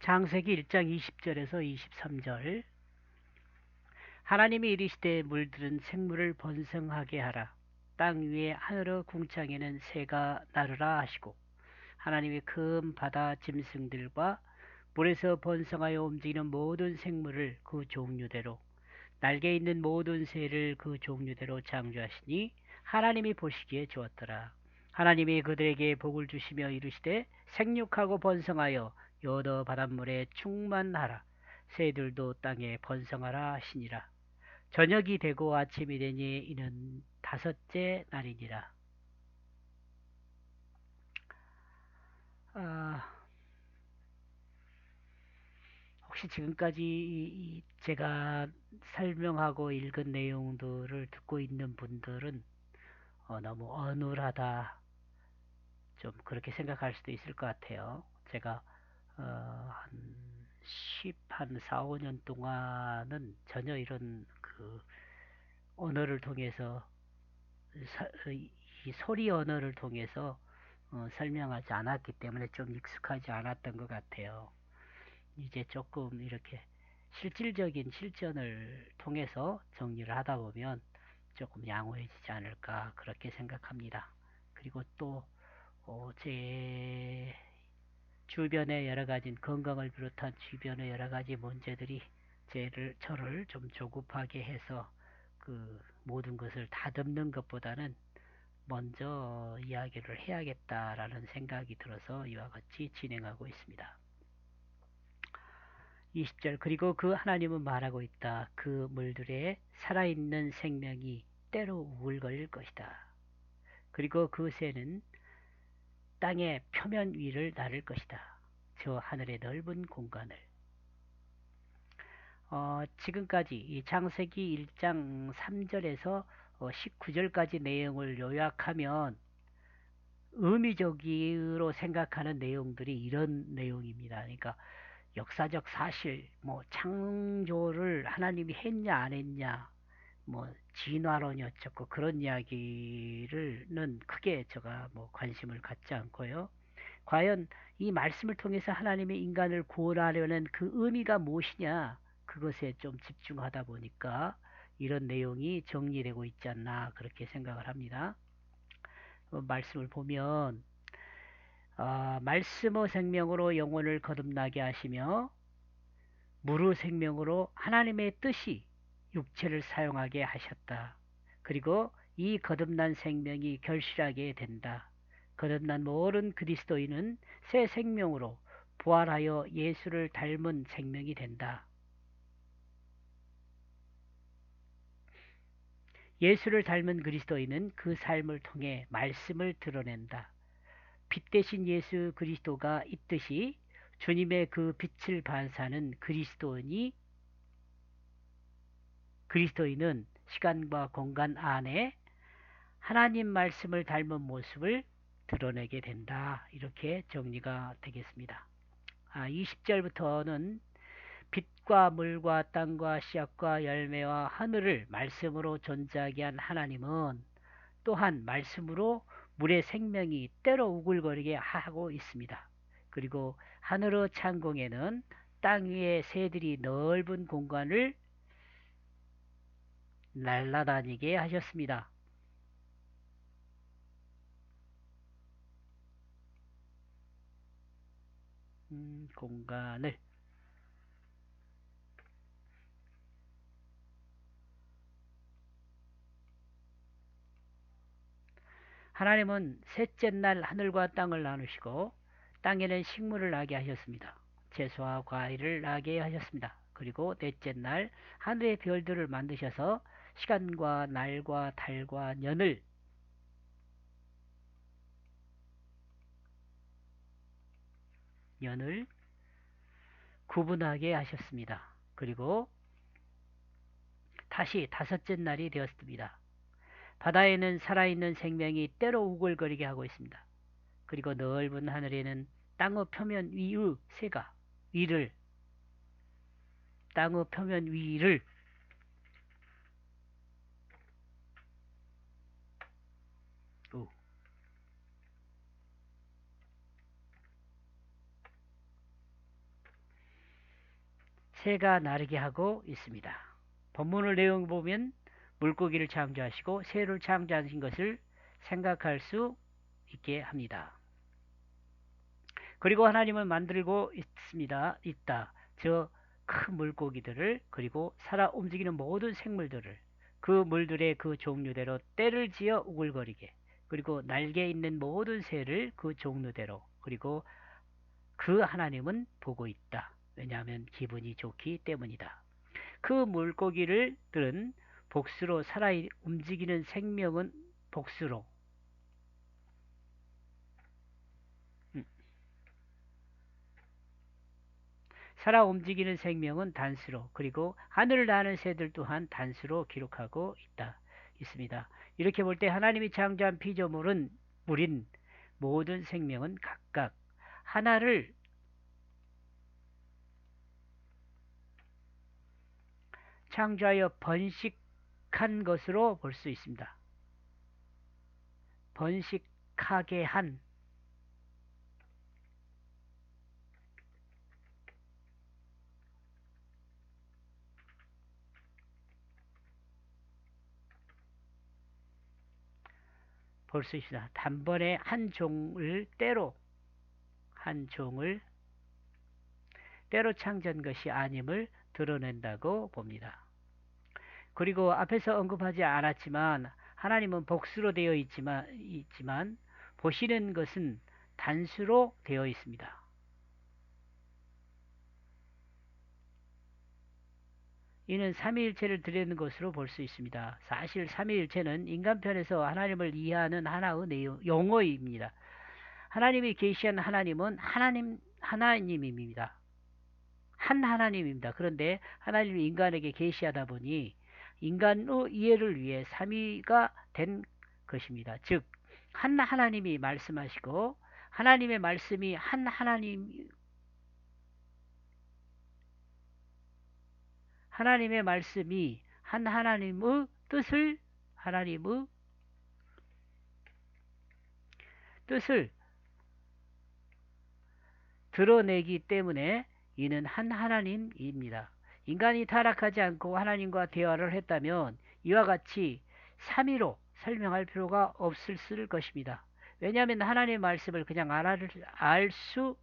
창세기 1장 20절에서 23절. 하나님이 이르시되 물들은 생물을 번성하게 하라. 땅 위에 하늘의 궁창에는 새가 나르라 하시고, 하나님이 큰 바다 짐승들과 물에서 번성하여 움직이는 모든 생물을 그 종류대로, 날개 있는 모든 새를 그 종류대로 창조하시니 하나님이 보시기에 좋았더라. 하나님이 그들에게 복을 주시며 이르시되 생육하고 번성하여 여러 바닷물에 충만하라. 새들도 땅에 번성하라 하시니라. 저녁이 되고 아침이 되니 이는 다섯째 날이니라. 아, 혹시 지금까지 제가 설명하고 읽은 내용들을 듣고 있는 분들은 너무 어눌하다, 좀 그렇게 생각할 수도 있을 것 같아요. 제가 한 4, 5년 동안은 전혀 이런 그 언어를 통해서 이 소리 언어를 통해서 설명하지 않았기 때문에 좀 익숙하지 않았던 것 같아요. 이제 조금 이렇게 실질적인 실전을 통해서 정리를 하다 보면 조금 양호해지지 않을까 그렇게 생각합니다. 그리고 또 제 주변의 여러 가지 건강을 비롯한 주변의 여러 가지 문제들이 저를 좀 조급하게 해서 그 모든 것을 다듬는 것보다는 먼저 이야기를 해야겠다라는 생각이 들어서 이와 같이 진행하고 있습니다. 20절. 그리고 그 하나님은 말하고 있다. 그 물들에 살아있는 생명이 때로 우글거릴 것이다. 그리고 그 새는 땅의 표면 위를 나를 것이다. 저 하늘의 넓은 공간을. 지금까지 이 창세기 1장 3절에서 19절까지 내용을 요약하면 의미적으로 생각하는 내용들이 이런 내용입니다. 그러니까 역사적 사실, 뭐 창조를 하나님이 했냐 안 했냐, 뭐 진화론이 어쩌고 그런 이야기를는 크게 제가 뭐 관심을 갖지 않고요. 과연 이 말씀을 통해서 하나님의 인간을 구원하려는 그 의미가 무엇이냐, 그것에 좀 집중하다 보니까 이런 내용이 정리되고 있지 않나 그렇게 생각을 합니다. 말씀을 보면 말씀의 생명으로 영혼을 거듭나게 하시며 무로 생명으로 하나님의 뜻이 육체를 사용하게 하셨다. 그리고 이 거듭난 생명이 결실하게 된다. 거듭난 모든 그리스도인은 새 생명으로 부활하여 예수를 닮은 생명이 된다. 예수를 닮은 그리스도인은 그 삶을 통해 말씀을 드러낸다. 빛 대신 예수 그리스도가 있듯이 주님의 그 빛을 반사하는 그리스도인은 시간과 공간 안에 하나님 말씀을 닮은 모습을 드러내게 된다. 이렇게 정리가 되겠습니다. 20절부터는 빛과 물과 땅과 씨앗과 열매와 하늘을 말씀으로 존재하게 한 하나님은 또한 말씀으로 물의 생명이 때로 우글거리게 하고 있습니다. 그리고 하늘의 창공에는 땅 위에 새들이 넓은 공간을 날아다니게 하셨습니다. 공간을. 하나님은 셋째 날 하늘과 땅을 나누시고 땅에는 식물을 나게 하셨습니다. 채소와 과일을 나게 하셨습니다. 그리고 넷째 날 하늘의 별들을 만드셔서 시간과 날과 달과 년을 구분하게 하셨습니다. 그리고 다시 다섯째 날이 되었습니다. 바다에는 살아있는 생명이 때로 우글거리게 하고 있습니다. 그리고 넓은 하늘에는 땅의 표면 위의 새가 위를 땅의 표면 위를 새가 나르게 하고 있습니다. 본문을 내용 보면 물고기를 창조하시고 새를 창조하신 것을 생각할 수 있게 합니다. 그리고 하나님은 만들고 있다. 저 큰 물고기들을 그리고 살아 움직이는 모든 생물들을 그 물들의 그 종류대로 때를 지어 우글거리게 그리고 날개 있는 모든 새를 그 종류대로 그리고 그 하나님은 보고 있다. 왜냐하면 기분이 좋기 때문이다. 그 물고기들은 복수로 살아 움직이는 생명은 복수로 살아 움직이는 생명은 단수로 그리고 하늘을 나는 새들 또한 단수로 기록하고 있습니다. 이렇게 볼 때 하나님이 창조한 피조물인 모든 생명은 각각 하나를 창조하여 번식한 것으로 볼 수 있습니다. 번식하게 한 볼 수 있습니다. 단번에 한 종을 때로 창조한 것이 아님을 드러낸다고 봅니다. 그리고 앞에서 언급하지 않았지만 하나님은 복수로 되어 있지만 보시는 것은 단수로 되어 있습니다. 이는 삼위일체를 드리는 것으로 볼 수 있습니다. 사실 삼위일체는 인간편에서 하나님을 이해하는 하나의 용어입니다. 하나님이 계시한 하나님은 하나님입니다. 한 하나님입니다. 그런데 하나님이 인간에게 계시하다 보니 인간의 이해를 위해 삼위가 된 것입니다. 즉, 한 하나님이 말씀하시고 하나님의 말씀이 하나님의 말씀이 한 하나님의 뜻을 드러내기 때문에 이는 한 하나님입니다. 인간이 타락하지 않고 하나님과 대화를 했다면 이와 같이 삼위로 설명할 필요가 없을 것입니다. 왜냐하면 하나님의 말씀을 그냥 알 수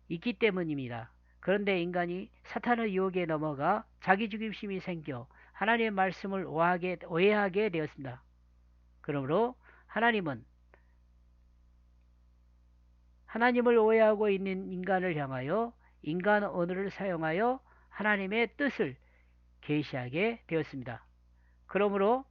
있기 때문입니다. 그런데 인간이 사탄의 유혹에 넘어가 자기 중심이 생겨 하나님의 말씀을 오해하게 되었습니다. 그러므로 하나님을 오해하고 있는 인간을 향하여 인간 언어를 사용하여 하나님의 뜻을 계시하게 되었습니다. 그러므로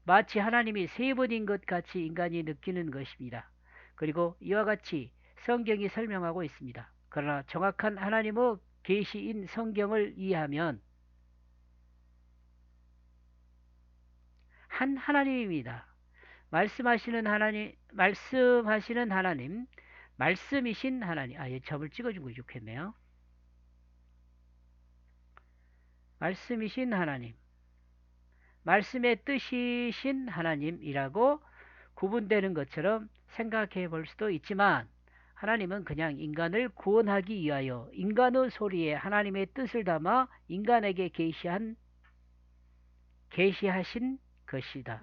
마치 하나님이 세 분인 것 같이 인간이 느끼는 것입니다. 그리고 이와 같이 성경이 설명하고 있습니다. 그러나 정확한 하나님의 계시인 성경을 이해하면 한 하나님입니다. 말씀이신 하나님. 점을 찍어준 거 좋겠네요. 말씀이신 하나님. 말씀의 뜻이신 하나님이라고 구분되는 것처럼 생각해 볼 수도 있지만 하나님은 그냥 인간을 구원하기 위하여 인간의 소리에 하나님의 뜻을 담아 인간에게 계시하신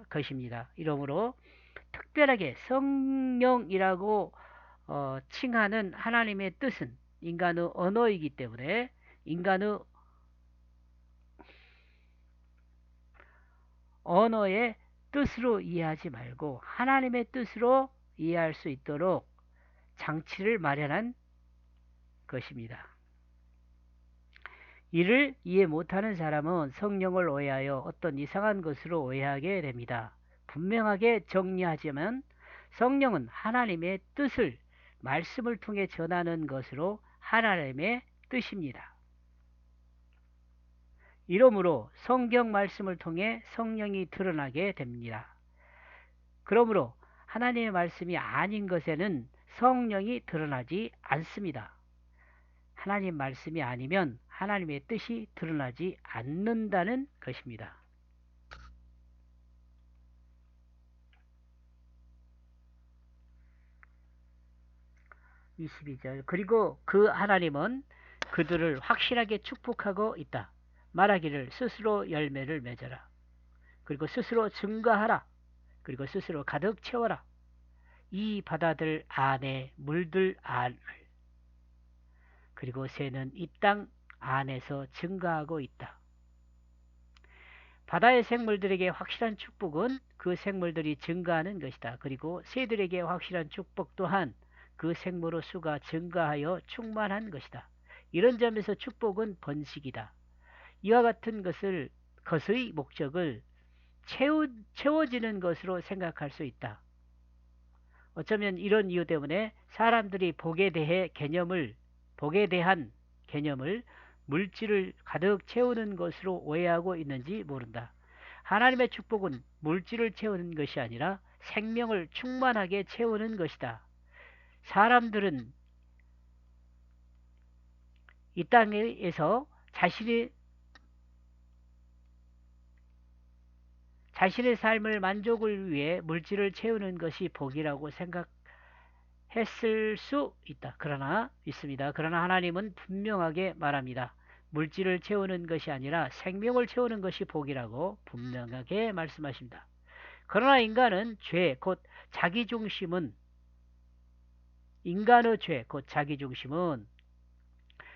것입니다. 이러므로 특별하게 성령이라고 칭하는 하나님의 뜻은 인간의 언어이기 때문에 인간의 언어의 뜻으로 이해하지 말고 하나님의 뜻으로 이해할 수 있도록 장치를 마련한 것입니다. 이를 이해 못하는 사람은 성령을 오해하여 어떤 이상한 것으로 오해하게 됩니다. 분명하게 정리하자면 성령은 하나님의 뜻을 말씀을 통해 전하는 것으로 하나님의 뜻입니다. 이러므로 성경 말씀을 통해 성령이 드러나게 됩니다. 그러므로 하나님의 말씀이 아닌 것에는 성령이 드러나지 않습니다. 하나님 말씀이 아니면 하나님의 뜻이 드러나지 않는다는 것입니다. 22절. 그리고 그 하나님은 그들을 확실하게 축복하고 있다. 말하기를 스스로 열매를 맺어라. 그리고 스스로 증가하라. 그리고 스스로 가득 채워라. 이 바다들 안에 물들 안을 그리고 새는 이 땅 안에서 증가하고 있다. 바다의 생물들에게 확실한 축복은 그 생물들이 증가하는 것이다. 그리고 새들에게 확실한 축복 또한 그 생물의 수가 증가하여 충만한 것이다. 이런 점에서 축복은 번식이다. 이와 같은 것의 목적을 채워지는 것으로 생각할 수 있다. 어쩌면 이런 이유 때문에 사람들이 복에 대한 개념을 물질을 가득 채우는 것으로 오해하고 있는지 모른다. 하나님의 축복은 물질을 채우는 것이 아니라 생명을 충만하게 채우는 것이다. 사람들은 이 땅에서 자신의 삶을 만족을 위해 물질을 채우는 것이 복이라고 생각했을 수 있다. 그러나 하나님은 분명하게 말합니다. 물질을 채우는 것이 아니라 생명을 채우는 것이 복이라고 분명하게 말씀하십니다. 그러나 인간의 죄, 곧 자기중심은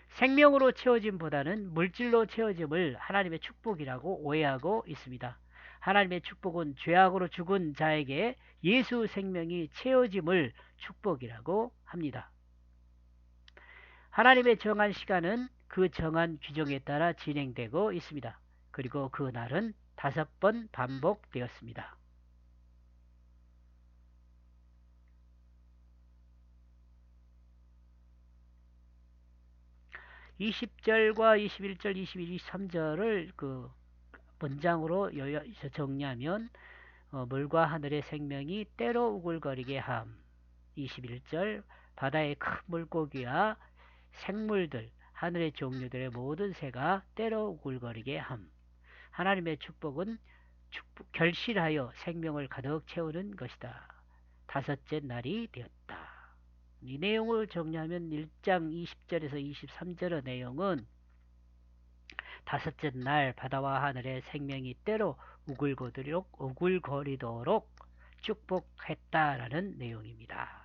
생명으로 채워짐보다는 물질로 채워짐을 하나님의 축복이라고 오해하고 있습니다. 하나님의 축복은 죄악으로 죽은 자에게 예수 생명이 채워짐을 축복이라고 합니다. 하나님의 정한 시간은 그 정한 규정에 따라 진행되고 있습니다. 그리고 그 날은 5번 반복되었습니다. 20절과 21절, 22, 23절을 그 문장으로 정리하면 물과 하늘의 생명이 때로 우글거리게 함. 21절 바다의 큰 물고기와 생물들, 하늘의 종류들의 모든 새가 때로 우글거리게 함. 하나님의 축복은 결실하여 생명을 가득 채우는 것이다. 5째 날이 되었다. 이 내용을 정리하면 1장 20절에서 23절의 내용은 5째 날 바다와 하늘의 생명이 때로 우글거리도록 축복했다라는 내용입니다.